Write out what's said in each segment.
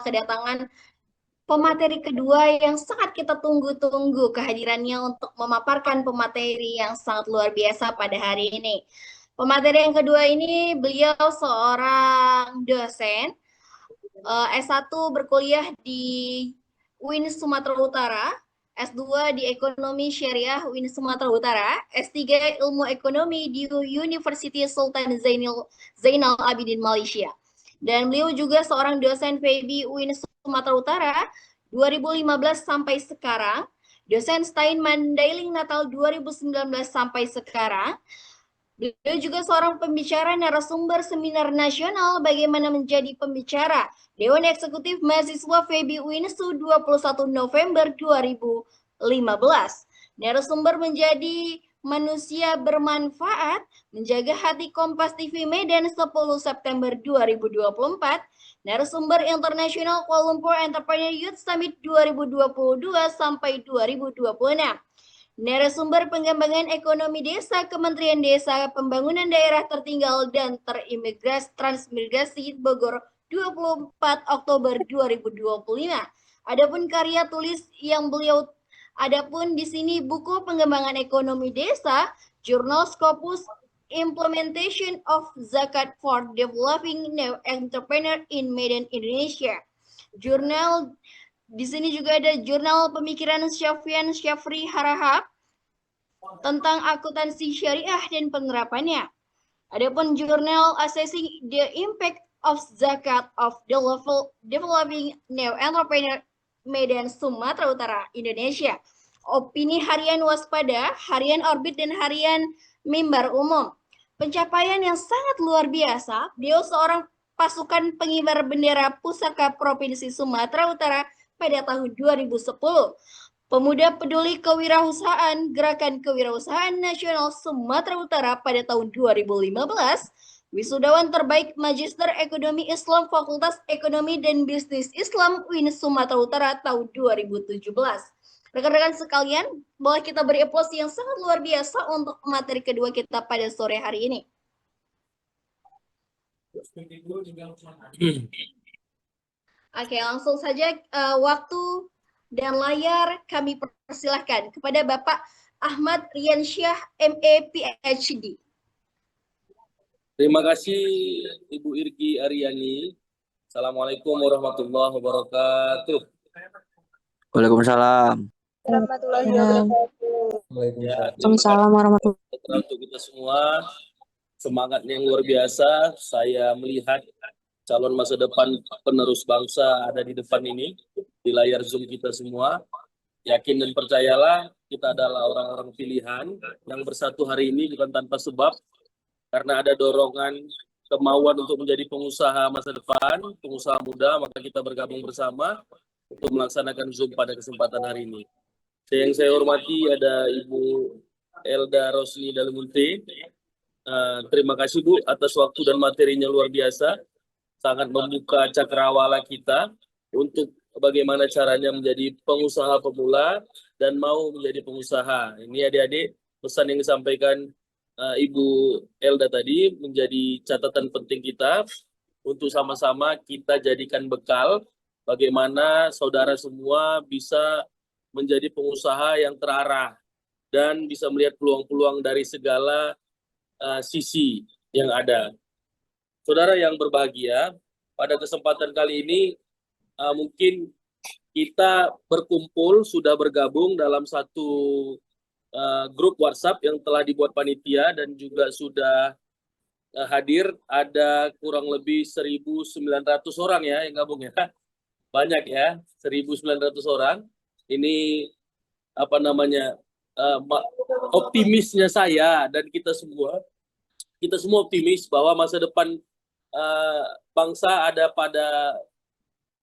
kedatangan pemateri kedua yang sangat kita tunggu-tunggu kehadirannya untuk memaparkan pemateri yang sangat luar biasa pada hari ini. Pemateri yang kedua ini beliau seorang dosen S1 berkuliah di UIN Sumatera Utara, S2 di Ekonomi Syariah UIN Sumatera Utara, S3 Ilmu Ekonomi di University Sultan Zainal Abidin Malaysia. Dan beliau juga seorang dosen PIB UIN Sumatera Utara 2015 sampai sekarang, dosen Steinman Mandailing Natal 2019 sampai sekarang. Beliau juga seorang pembicara narasumber seminar nasional bagaimana menjadi pembicara Dewan Eksekutif Mahasiswa FEBI UINSU 21 November 2015. Narasumber menjadi manusia bermanfaat, menjaga hati Kompas TV Medan 10 September 2024, narasumber internasional Kuala Lumpur Entrepreneur Youth Summit 2022 sampai 2026. Narasumber pengembangan ekonomi desa Kementerian Desa Pembangunan Daerah Tertinggal dan Transmigrasi Bogor 24 Oktober 2025. Adapun karya tulis yang beliau adapun di sini buku pengembangan ekonomi desa, Jurnal Scopus Implementation of Zakat for Developing New Entrepreneur in Medan Indonesia. Jurnal di sini juga ada jurnal pemikiran Syafian Syafri Harahap tentang akuntansi syariah dan penerapannya. Adapun jurnal Assessing the Impact of Zakat of Developing New Entrepreneur Medan Sumatera Utara Indonesia. Opini harian waspada, harian orbit dan harian mimbar umum. Pencapaian yang sangat luar biasa. Beliau seorang pasukan pengibar bendera pusaka Provinsi Sumatera Utara pada tahun 2010. Pemuda peduli kewirausahaan Gerakan Kewirausahaan Nasional Sumatera Utara pada tahun 2015, wisudawan terbaik Magister Ekonomi Islam Fakultas Ekonomi dan Bisnis Islam UIN Sumatera Utara tahun 2017. Rekan-rekan sekalian, boleh kita beri aplaus yang sangat luar biasa untuk materi kedua kita pada sore hari ini. Oke, langsung saja waktu dan layar kami persilahkan kepada Bapak Ahmad Riansyah, MA, PhD. Terima kasih Ibu Irgi Aryani. Assalamualaikum warahmatullahi wabarakatuh. Waalaikumsalam. Warahmatullahi wabarakatuh. Waalaikumsalam warahmatullahi wabarakatuh. Untuk kita semua, semangatnya yang luar biasa. Saya melihat calon masa depan penerus bangsa ada di depan ini, di layar Zoom kita semua. Yakin dan percayalah, kita adalah orang-orang pilihan yang bersatu hari ini bukan tanpa sebab, karena ada dorongan kemauan untuk menjadi pengusaha masa depan, pengusaha muda, maka kita bergabung bersama untuk melaksanakan Zoom pada kesempatan hari ini. Yang saya hormati ada Ibu Elda Rosni Dalemunte. Terima kasih Bu atas waktu dan materinya luar biasa. Sangat membuka cakrawala kita untuk bagaimana caranya menjadi pengusaha pemula dan mau menjadi pengusaha. Ini adik-adik pesan yang disampaikan Ibu Elda tadi menjadi catatan penting kita untuk sama-sama kita jadikan bekal bagaimana saudara semua bisa menjadi pengusaha yang terarah dan bisa melihat peluang-peluang dari segala sisi yang ada. Saudara yang berbahagia, pada kesempatan kali ini mungkin kita berkumpul, sudah bergabung dalam satu grup WhatsApp yang telah dibuat panitia dan juga sudah hadir ada kurang lebih 1.900 orang ya yang gabung ya. Banyak ya, 1.900 orang. Ini apa namanya, optimisnya saya dan kita semua optimis bahwa masa depan bangsa ada pada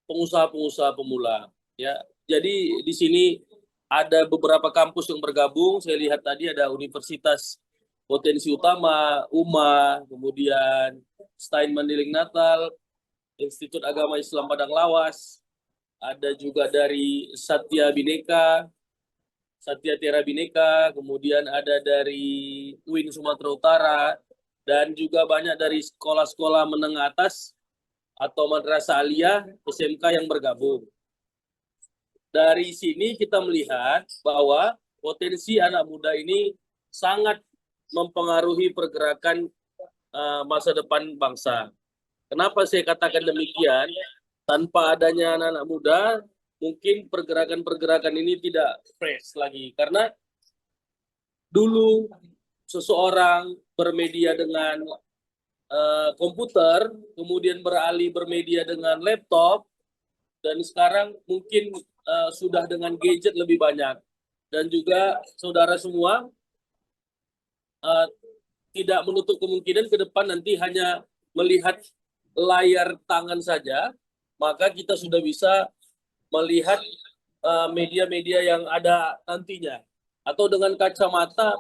pengusaha-pengusaha pemula ya. Jadi di sini ada beberapa kampus yang bergabung. Saya lihat tadi ada Universitas Potensi Utama, UMA, kemudian Steinman Mandailing Natal, Institut Agama Islam Padang Lawas, ada juga dari Satya Tiara Bhinneka, kemudian ada dari UIN Sumatera Utara, dan juga banyak dari sekolah-sekolah menengah atas atau madrasah aliyah, SMK yang bergabung. Dari sini kita melihat bahwa potensi anak muda ini sangat mempengaruhi pergerakan masa depan bangsa. Kenapa saya katakan demikian? Tanpa adanya anak-anak muda, mungkin pergerakan-pergerakan ini tidak fresh lagi. Karena dulu seseorang bermedia dengan komputer, kemudian beralih bermedia dengan laptop, dan sekarang mungkin sudah dengan gadget lebih banyak. Dan juga saudara semua tidak menutup kemungkinan ke depan nanti hanya melihat layar tangan saja, maka kita sudah bisa melihat media-media yang ada nantinya. Atau dengan kacamata,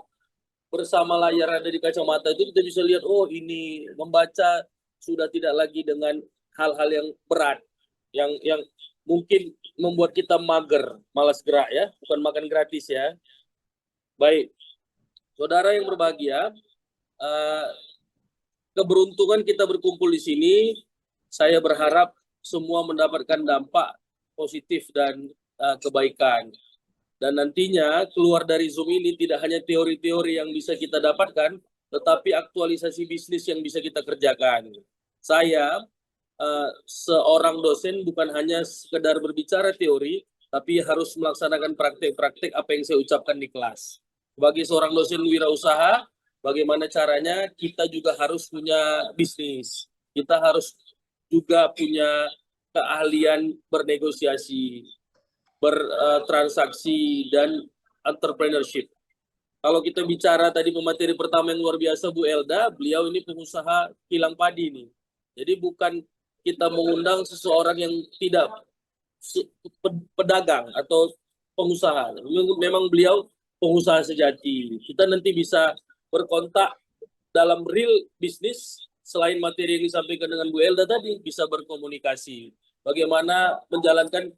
bersama layar ada di kacamata itu kita bisa lihat, oh ini membaca sudah tidak lagi dengan hal-hal yang berat, yang mungkin membuat kita mager, malas gerak ya, bukan makan gratis ya. Baik, saudara yang berbahagia, keberuntungan kita berkumpul di sini, saya berharap semua mendapatkan dampak positif dan kebaikan. Dan nantinya keluar dari Zoom ini tidak hanya teori-teori yang bisa kita dapatkan, tetapi aktualisasi bisnis yang bisa kita kerjakan. Saya seorang dosen bukan hanya sekedar berbicara teori, tapi harus melaksanakan praktek-praktek apa yang saya ucapkan di kelas. Sebagai seorang dosen wirausaha, bagaimana caranya kita juga harus punya bisnis. Kita harus juga punya keahlian bernegosiasi, bertransaksi, dan entrepreneurship. Kalau kita bicara tadi pemateri pertama yang luar biasa, Bu Elda, beliau ini pengusaha kilang padi nih. Jadi bukan kita mengundang seseorang yang tidak pedagang atau pengusaha. Memang beliau pengusaha sejati. Kita nanti bisa berkontak dalam real bisnis, selain materi yang disampaikan dengan Bu Elda tadi, bisa berkomunikasi. Bagaimana menjalankan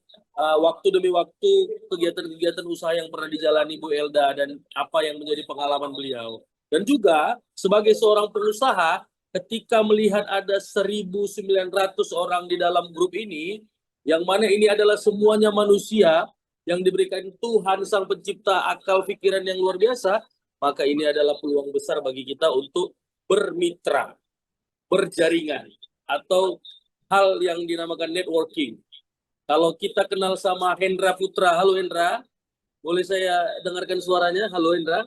waktu demi waktu kegiatan-kegiatan usaha yang pernah dijalani Bu Elda dan apa yang menjadi pengalaman beliau. Dan juga sebagai seorang pengusaha, ketika melihat ada 1.900 orang di dalam grup ini, yang mana ini adalah semuanya manusia yang diberikan Tuhan Sang Pencipta akal pikiran yang luar biasa, maka ini adalah peluang besar bagi kita untuk bermitra, berjaringan, atau hal yang dinamakan networking. Kalau kita kenal sama Hendra Putra, halo Hendra, boleh saya dengarkan suaranya? Halo Hendra.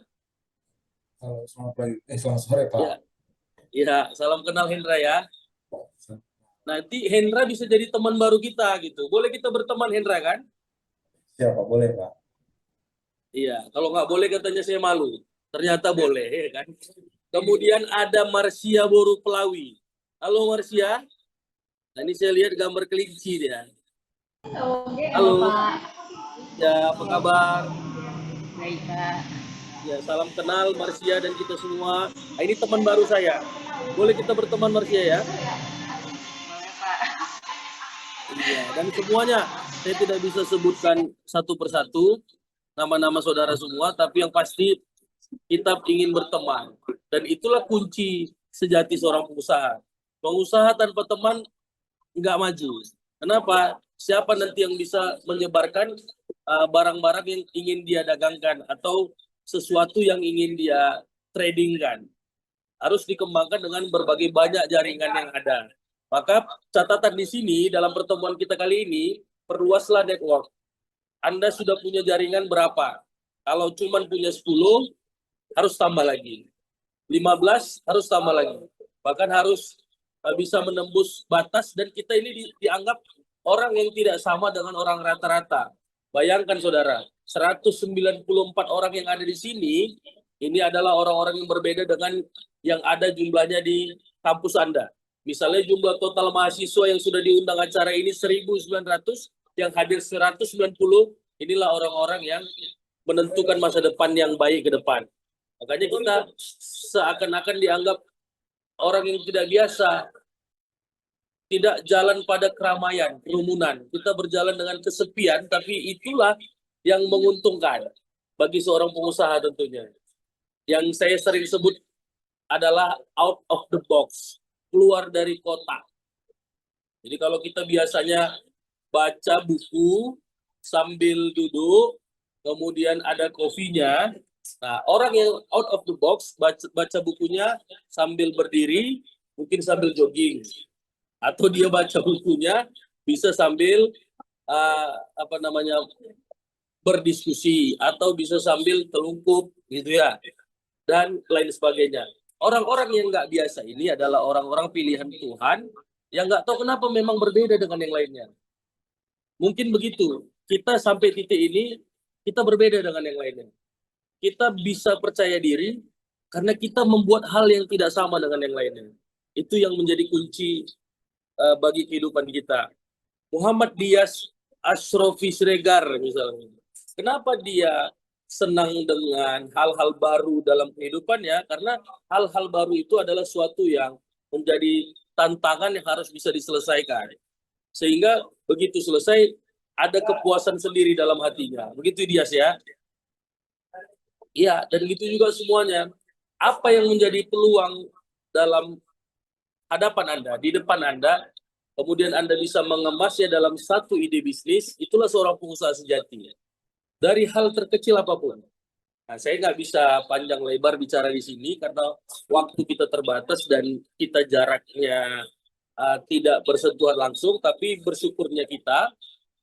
Halo, selamat sore Pak. Ya, salam kenal Hendra ya. Nanti Hendra bisa jadi teman baru kita gitu. Boleh kita berteman Hendra kan? Siapa boleh Pak? Iya, kalau nggak boleh katanya saya malu. Ternyata boleh ya kan. Kemudian ada Marsia Boru Pelawi. Halo Marsia. Nah, ini saya lihat gambar kelinci dia. Halo Pak. Ya, apa kabar? Baik Pak. Ya, salam kenal Marsia dan kita semua. Nah, ini teman baru saya. Boleh kita berteman Marsia ya? Boleh Pak. Iya, dan semuanya saya tidak bisa sebutkan satu persatu nama-nama saudara semua, tapi yang pasti kita ingin berteman. Dan itulah kunci sejati seorang pengusaha. Pengusaha tanpa teman nggak maju. Kenapa? Siapa nanti yang bisa menyebarkan barang-barang yang ingin dia dagangkan atau sesuatu yang ingin dia tradingkan? Harus dikembangkan dengan berbagai banyak jaringan yang ada. Maka catatan di sini dalam pertemuan kita kali ini, perluaslah network. Anda sudah punya jaringan berapa? Kalau cuma punya 10, harus tambah lagi. 15 harus tambah lagi. Bahkan harus bisa menembus batas, dan kita ini dianggap orang yang tidak sama dengan orang rata-rata. Bayangkan saudara, 194 orang yang ada di sini, ini adalah orang-orang yang berbeda dengan yang ada jumlahnya di kampus Anda. Misalnya jumlah total mahasiswa yang sudah diundang acara ini 1.900, yang hadir 190, inilah orang-orang yang menentukan masa depan yang baik ke depan. Makanya kita seakan-akan dianggap orang yang tidak biasa, tidak jalan pada keramaian, kerumunan. Kita berjalan dengan kesepian, tapi itulah yang menguntungkan bagi seorang pengusaha tentunya. Yang saya sering sebut adalah out of the box, keluar dari kotak. Jadi kalau kita biasanya baca buku sambil duduk, kemudian ada kopinya, nah orang yang out of the box baca bukunya sambil berdiri, mungkin sambil jogging, atau dia baca bukunya bisa sambil apa namanya berdiskusi, atau bisa sambil telungkup gitu ya, dan lain sebagainya. Orang-orang yang nggak biasa ini adalah orang-orang pilihan Tuhan yang nggak tahu kenapa memang berbeda dengan yang lainnya. Mungkin begitu, kita sampai titik ini, kita berbeda dengan yang lainnya. Kita bisa percaya diri karena kita membuat hal yang tidak sama dengan yang lainnya. Itu yang menjadi kunci bagi kehidupan kita. Muhammad Dias Ashrofi Sregar misalnya. Kenapa dia senang dengan hal-hal baru dalam kehidupannya? Karena hal-hal baru itu adalah suatu yang menjadi tantangan yang harus bisa diselesaikan. Sehingga begitu selesai, ada kepuasan sendiri dalam hatinya. Begitu Dias ya? Iya, dan gitu juga semuanya. Apa yang menjadi peluang dalam hadapan Anda, di depan Anda, kemudian Anda bisa mengemasnya dalam satu ide bisnis, itulah seorang pengusaha sejati. Dari hal terkecil apapun. Nah, saya nggak bisa panjang lebar bicara di sini karena waktu kita terbatas dan kita jaraknya tidak bersentuhan langsung, tapi bersyukurnya kita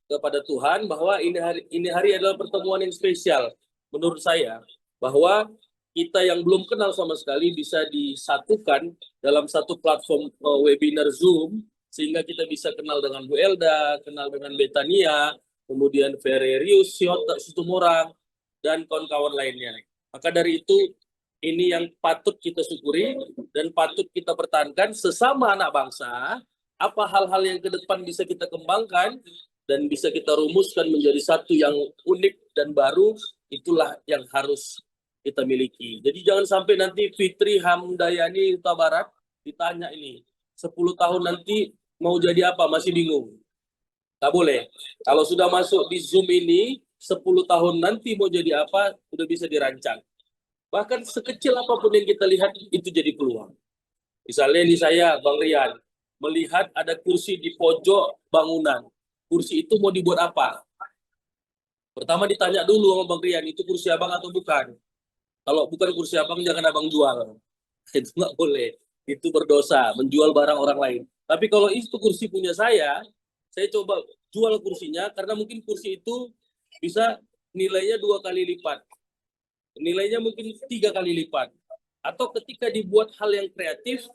kepada Tuhan bahwa ini hari adalah pertemuan yang spesial menurut saya, bahwa kita yang belum kenal sama sekali bisa disatukan dalam satu platform webinar Zoom, sehingga kita bisa kenal dengan Bu Elda, kenal dengan Betania, kemudian Ferrerius, Siota, Sutumorang, dan kawan-kawan lainnya. Maka dari itu, ini yang patut kita syukuri dan patut kita pertahankan sesama anak bangsa. Apa hal-hal yang ke depan bisa kita kembangkan dan bisa kita rumuskan menjadi satu yang unik dan baru, itulah yang harus kita miliki. Jadi jangan sampai nanti Fitri Hamdayani Huta Barat ditanya ini, 10 tahun nanti mau jadi apa, masih bingung. Nggak boleh. Kalau sudah masuk di Zoom ini, 10 tahun nanti mau jadi apa, sudah bisa dirancang. Bahkan sekecil apapun yang kita lihat, itu jadi peluang. Misalnya ini saya, Bang Rian, melihat ada kursi di pojok bangunan. Kursi itu mau dibuat apa? Pertama ditanya dulu sama Bang Rian, itu kursi abang atau bukan? Kalau bukan kursi abang, jangan abang jual. Itu nggak boleh. Itu berdosa, menjual barang orang lain. Tapi kalau itu kursi punya saya coba jual kursinya, karena mungkin kursi itu bisa nilainya 2 kali lipat. Nilainya mungkin 3 kali lipat. Atau ketika dibuat hal yang kreatif,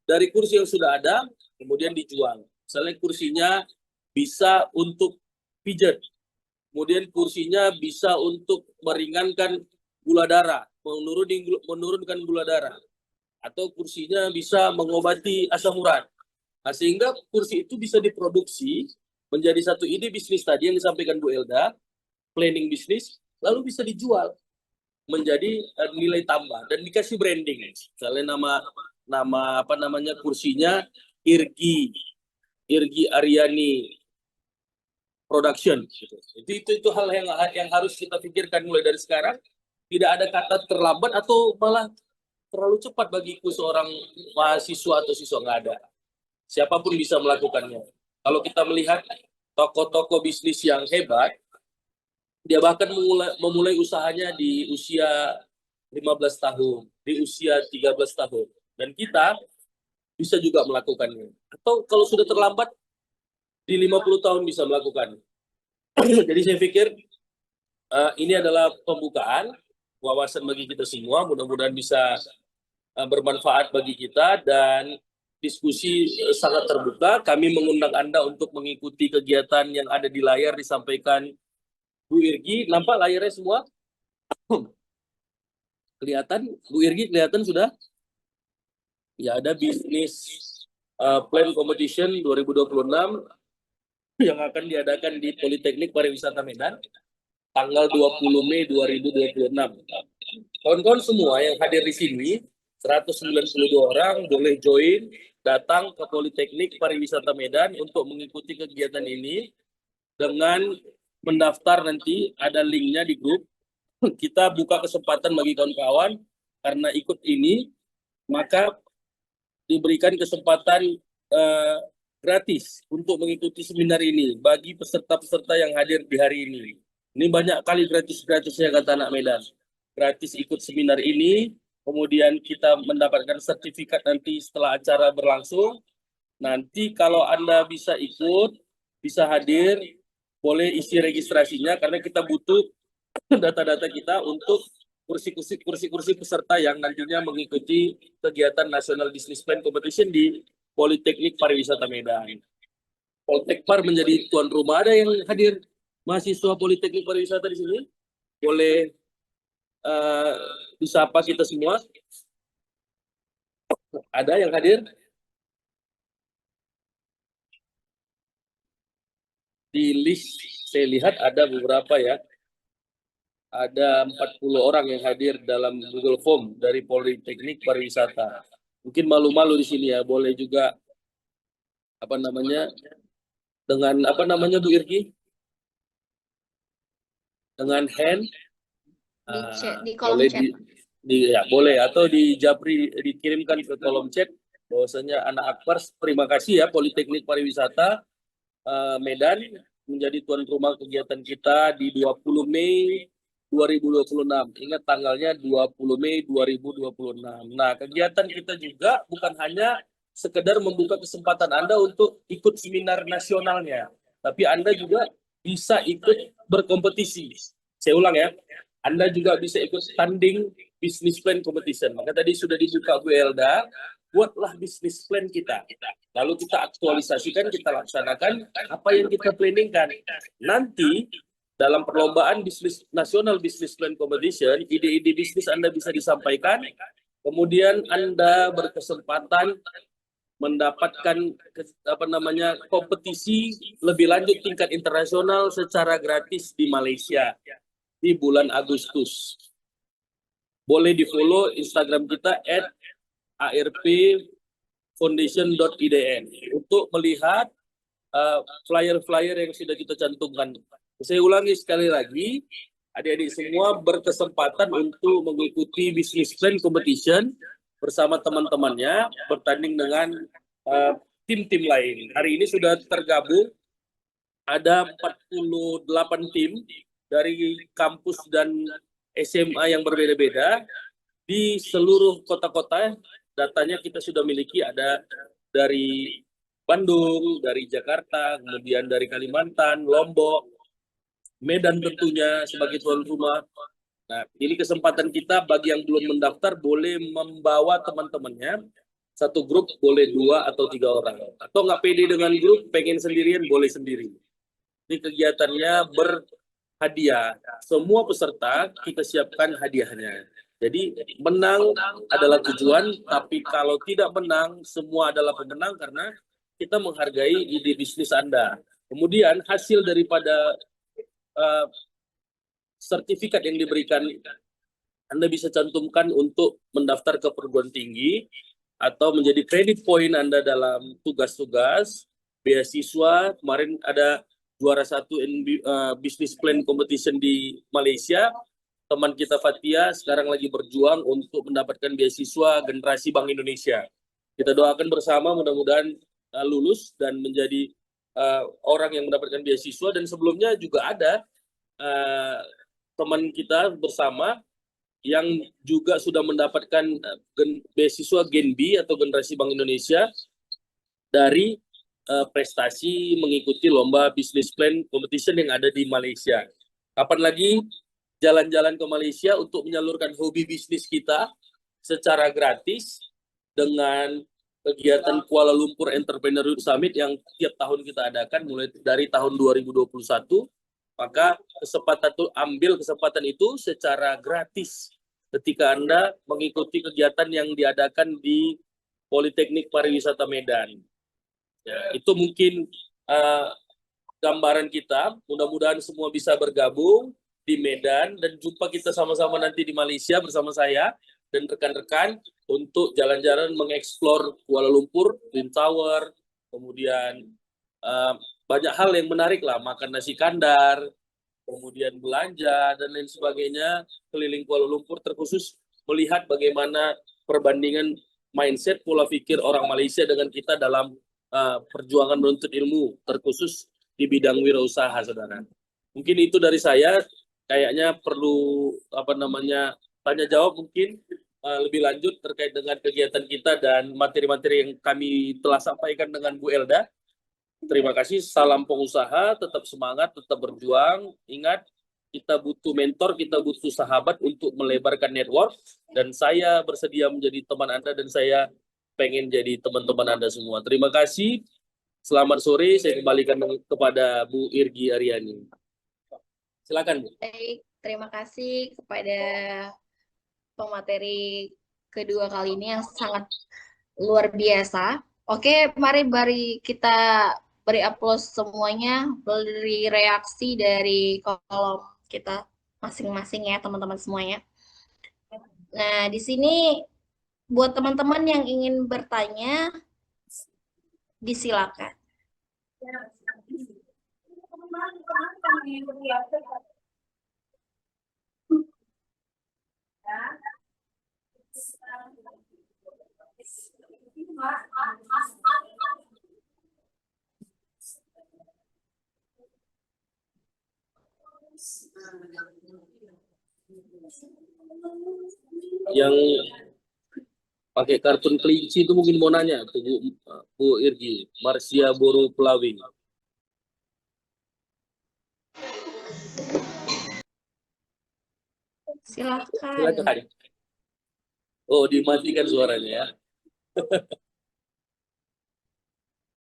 dari kursi yang sudah ada, kemudian dijual. Misalnya kursinya bisa untuk pijat. Kemudian kursinya bisa untuk meringankan gula darah, menurunkan gula darah. Atau kursinya bisa mengobati asam urat. Nah, sehingga kursi itu bisa diproduksi menjadi satu ide bisnis tadi yang disampaikan Bu Elda, planning bisnis, lalu bisa dijual menjadi nilai tambah dan dikasih branding. Misalnya nama apa namanya kursinya Irgi Aryani Production. Itu hal yang harus kita pikirkan mulai dari sekarang. Tidak ada kata terlambat atau malah terlalu cepat bagiku seorang mahasiswa atau siswa, nggak ada. Siapapun bisa melakukannya. Kalau kita melihat tokoh-tokoh bisnis yang hebat, dia bahkan memulai usahanya di usia 15 tahun, di usia 13 tahun. Dan kita bisa juga melakukannya. Atau kalau sudah terlambat, di 50 tahun bisa melakukannya. Jadi saya pikir ini adalah pembukaan wawasan bagi kita semua. Mudah-mudahan bisa bermanfaat bagi kita dan diskusi sangat terbuka. Kami mengundang Anda untuk mengikuti kegiatan yang ada di layar disampaikan Bu Irgi. Nampak layarnya semua? Kelihatan? Bu Irgi kelihatan sudah? Ya, ada bisnis plan competition 2026 yang akan diadakan di Politeknik Pariwisata Medan tanggal 20 Mei 2026. Kawan-kawan semua yang hadir di sini, 192 orang boleh join, datang ke Politeknik Pariwisata Medan untuk mengikuti kegiatan ini dengan mendaftar. Nanti ada linknya di grup. Kita buka kesempatan bagi kawan-kawan karena ikut ini, maka diberikan kesempatan gratis untuk mengikuti seminar ini bagi peserta-peserta yang hadir di hari ini. Ini banyak kali gratis-gratisnya kata anak Medan. Gratis ikut seminar ini, kemudian kita mendapatkan sertifikat nanti setelah acara berlangsung. Nanti kalau Anda bisa ikut, bisa hadir, boleh isi registrasinya karena kita butuh data-data kita untuk kursi-kursi peserta yang nantinya mengikuti kegiatan National Business Plan Competition di Politeknik Pariwisata Medan. Poltekpar menjadi tuan rumah. Ada yang hadir mahasiswa Politeknik Pariwisata di sini? Boleh disapa kita semua. Ada yang hadir? Di list saya lihat ada beberapa ya. Ada 40 orang yang hadir dalam Google Form dari Politeknik Pariwisata. Mungkin malu-malu di sini ya, boleh juga apa namanya dengan apa namanya Bu Irki? Dengan hand di kolom boleh chat. Ya, boleh atau di Japri dikirimkan ke kolom chat bahwasanya anak Akbar terima kasih ya Politeknik Pariwisata Medan menjadi tuan rumah kegiatan kita di 20 Mei 2026. Ingat tanggalnya 20 Mei 2026. Nah, kegiatan kita juga bukan hanya sekedar membuka kesempatan Anda untuk ikut seminar nasionalnya, tapi Anda juga bisa ikut berkompetisi. Saya ulang ya, Anda juga bisa ikut tanding business plan competition. Maka tadi sudah dibuka Bu Elda, buatlah business plan kita. Lalu kita aktualisasikan, kita laksanakan apa yang kita planningkan. Nanti dalam perlombaan bisnis nasional business plan competition, ide-ide bisnis Anda bisa disampaikan, kemudian Anda berkesempatan mendapatkan kompetisi lebih lanjut tingkat internasional secara gratis di Malaysia di bulan Agustus. Boleh di-follow Instagram kita @arpfoundation.idn untuk melihat flyer-flyer yang sudah kita cantumkan. Saya ulangi sekali lagi, adik-adik semua berkesempatan untuk mengikuti business plan competition bersama teman-temannya, bertanding dengan tim-tim lain. Hari ini sudah tergabung, ada 48 tim dari kampus dan SMA yang berbeda-beda di seluruh kota-kota. Datanya kita sudah miliki, ada dari Bandung, dari Jakarta, kemudian dari Kalimantan, Lombok, Medan tentunya sebagai tuan rumah. Nah, ini kesempatan kita bagi yang belum mendaftar boleh membawa teman-temannya. Satu grup boleh 2 atau 3 orang. Atau nggak pede dengan grup, pengen sendirian boleh sendiri. Ini kegiatannya berhadiah. Semua peserta kita siapkan hadiahnya. Jadi menang adalah tujuan, tapi kalau tidak menang, semua adalah pemenang karena kita menghargai ide bisnis Anda. Kemudian hasil daripada sertifikat yang diberikan Anda bisa cantumkan untuk mendaftar ke perguruan tinggi atau menjadi credit point Anda dalam tugas-tugas beasiswa. Kemarin ada juara 1 business plan competition di Malaysia. Teman kita Fatia sekarang lagi berjuang untuk mendapatkan beasiswa generasi Bank Indonesia. Kita doakan bersama mudah-mudahan lulus dan menjadi orang yang mendapatkan beasiswa. Dan sebelumnya juga ada teman kita bersama yang juga sudah mendapatkan beasiswa Gen B atau generasi Bank Indonesia dari prestasi mengikuti lomba business plan competition yang ada di Malaysia. Kapan lagi jalan-jalan ke Malaysia untuk menyalurkan hobi bisnis kita secara gratis dengan kegiatan Kuala Lumpur Entrepreneurship Summit yang tiap tahun kita adakan mulai dari tahun 2021. Maka ambil kesempatan itu secara gratis ketika Anda mengikuti kegiatan yang diadakan di Politeknik Pariwisata Medan. Ya, itu mungkin gambaran kita. Mudah-mudahan semua bisa bergabung di Medan dan jumpa kita sama-sama nanti di Malaysia bersama saya dan rekan-rekan untuk jalan-jalan mengeksplor Kuala Lumpur, Twin Tower, kemudian banyak hal yang menarik lah, makan nasi kandar, kemudian belanja dan lain sebagainya keliling Kuala Lumpur, terkhusus melihat bagaimana perbandingan mindset pola pikir orang Malaysia dengan kita dalam perjuangan menuntut ilmu, terkhusus di bidang wirausaha, saudara. Mungkin itu dari saya. Kayaknya perlu tanya jawab mungkin lebih lanjut terkait dengan kegiatan kita dan materi-materi yang kami telah sampaikan dengan Bu Elda. Terima kasih. Salam pengusaha, tetap semangat, tetap berjuang. Ingat, kita butuh mentor, kita butuh sahabat untuk melebarkan network. Dan saya bersedia menjadi teman Anda dan saya pengen jadi teman-teman Anda semua. Terima kasih. Selamat sore. Saya kembalikan kepada Bu Irgi Aryani. Silakan, Bu. Baik, terima kasih kepada pemateri kedua kali ini yang sangat luar biasa. Oke, mari kita beri aplaus semuanya, beri reaksi dari kolom kita masing-masing ya, teman-teman semuanya. Nah, di sini buat teman-teman yang ingin bertanya, disilakan. Yang pakai kartun kelinci itu mungkin mau nanya ke Bu Irgi, Marsia Boru Pelawing. Silakan. Silakan. Oh, dimatikan suaranya ya.